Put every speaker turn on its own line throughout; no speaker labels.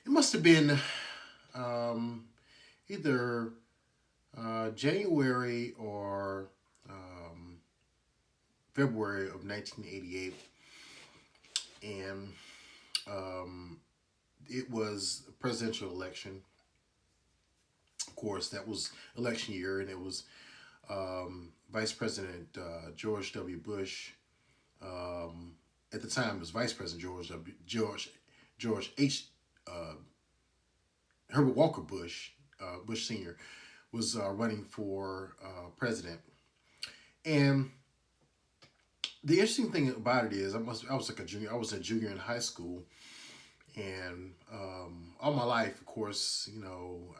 It must have been um, either January or um, February of 1988, and um, it was a presidential election. Of course, that was election year, and it was Vice President George W. Bush. Um, at the time, it was Vice President George H. Uh, Herbert Walker Bush, Bush Senior, was running for president. And the interesting thing about it is, I was like a junior. I was a junior in high school, and all my life, of course,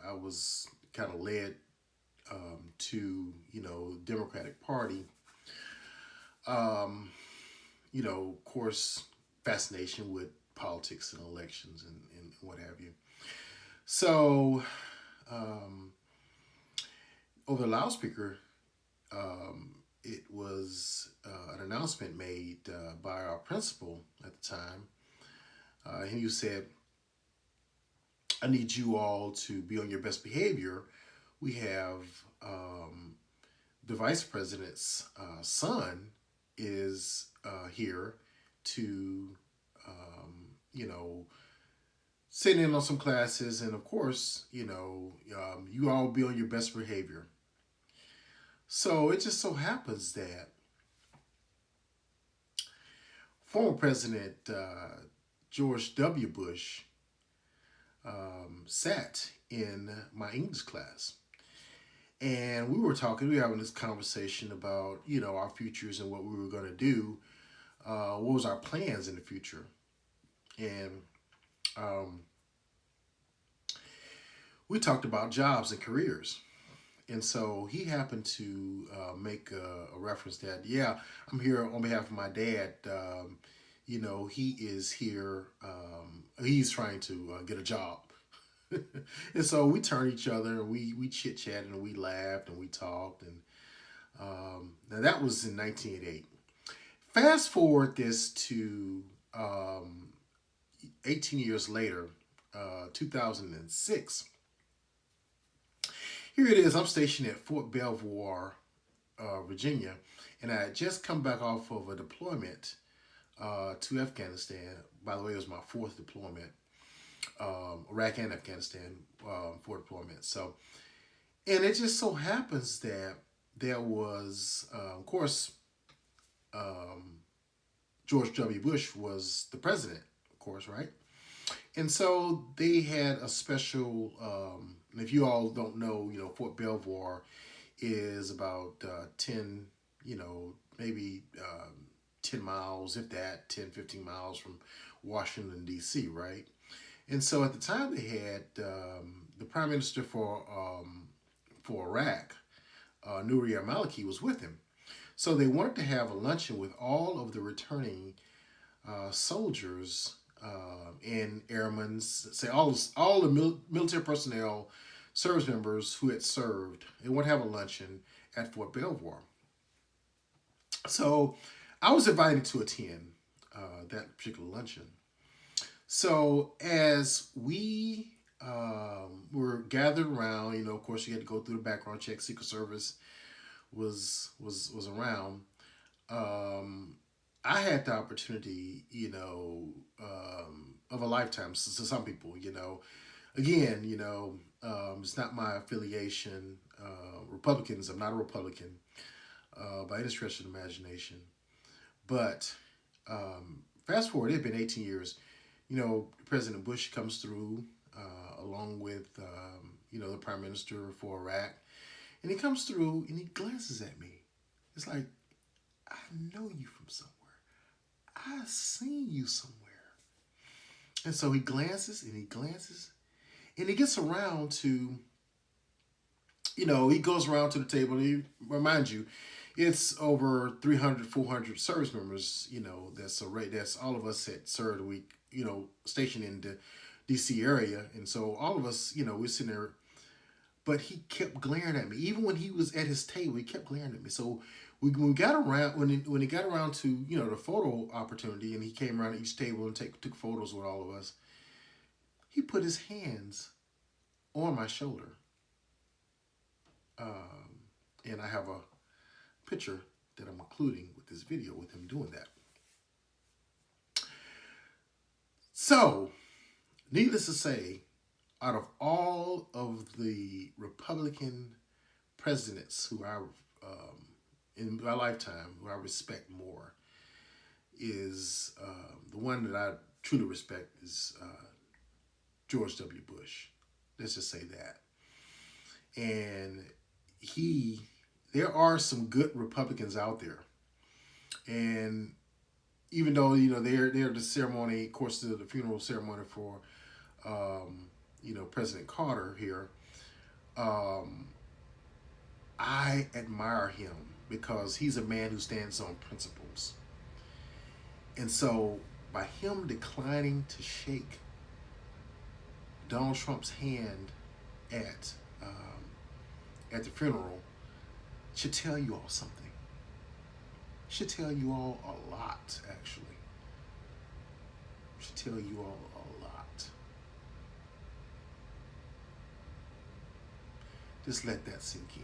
I was kind of led to Democratic Party. Um, of course, fascination with politics and elections and what have you. So, um, over the loudspeaker, it was an announcement made by our principal at the time. And he said, I need you all to be on your best behavior. We have um, the vice president's son is here to, you know, sit in on some classes. And of course, you all be on your best behavior. So it just so happens that former President George W. Bush sat in my English class. And we were having this conversation about, our futures and what we were going to do. What was our plans in the future? And um, we talked about jobs and careers. And so he happened to make a reference that, yeah, I'm here on behalf of my dad. He is here. He's trying to get a job. And so we turned each other and we chit chatted and we laughed and we talked. And now that was in 1988. Fast forward this to 18 years later, 2006. Here it is. I'm stationed at Fort Belvoir, Virginia, and I had just come back off of a deployment to Afghanistan. By the way, it was my fourth deployment, Iraq and Afghanistan, for deployment. So, and it just so happens that there was, of course, um, George W. Bush was the president, of course, right? And so they had a special. And if you all don't know, Fort Belvoir is about 10, maybe 10 miles, if that, 10, 15 miles from Washington, D.C., right? And so at the time they had the prime minister for Iraq, Nouri al-Maliki, was with him. So they wanted to have a luncheon with all of the returning soldiers and airmen, say all the military personnel, service members who had served. They wanted to have a luncheon at Fort Belvoir. So I was invited to attend that particular luncheon. So as we were gathered around, of course, you had to go through the background check. Secret Service was around. Um, I had the opportunity, of a lifetime. So some people, again, it's not my affiliation. Republicans, I'm not a Republican by any stretch of the imagination. But fast forward, it had been 18 years. President Bush comes through along with, the prime minister for Iraq. And he comes through and he glances at me. It's like, I know you from somewhere. I've seen you somewhere. And so he glances and he glances and he gets around to, he goes around to the table. And he, remind you, it's over 300, 400 service members, that's all of us that served. We, stationed in the DC area. And so all of us, we're sitting there. But he kept glaring at me. Even when he was at his table, he kept glaring at me. So when we got around, when he got around to, the photo opportunity and he came around each table and took photos with all of us, he put his hands on my shoulder. And I have a picture that I'm including with this video with him doing that. So, needless to say, out of all of the Republican presidents who in my lifetime, who I respect more, is the one that I truly respect is George W. Bush. Let's just say that. And there are some good Republicans out there, and even though they're the ceremony, of course, the funeral ceremony for President Carter here, I admire him because he's a man who stands on principles, and so by him declining to shake Donald Trump's hand at the funeral should tell you all something. Should tell you all a lot, actually. Should tell you all a lot. Just let that sink in.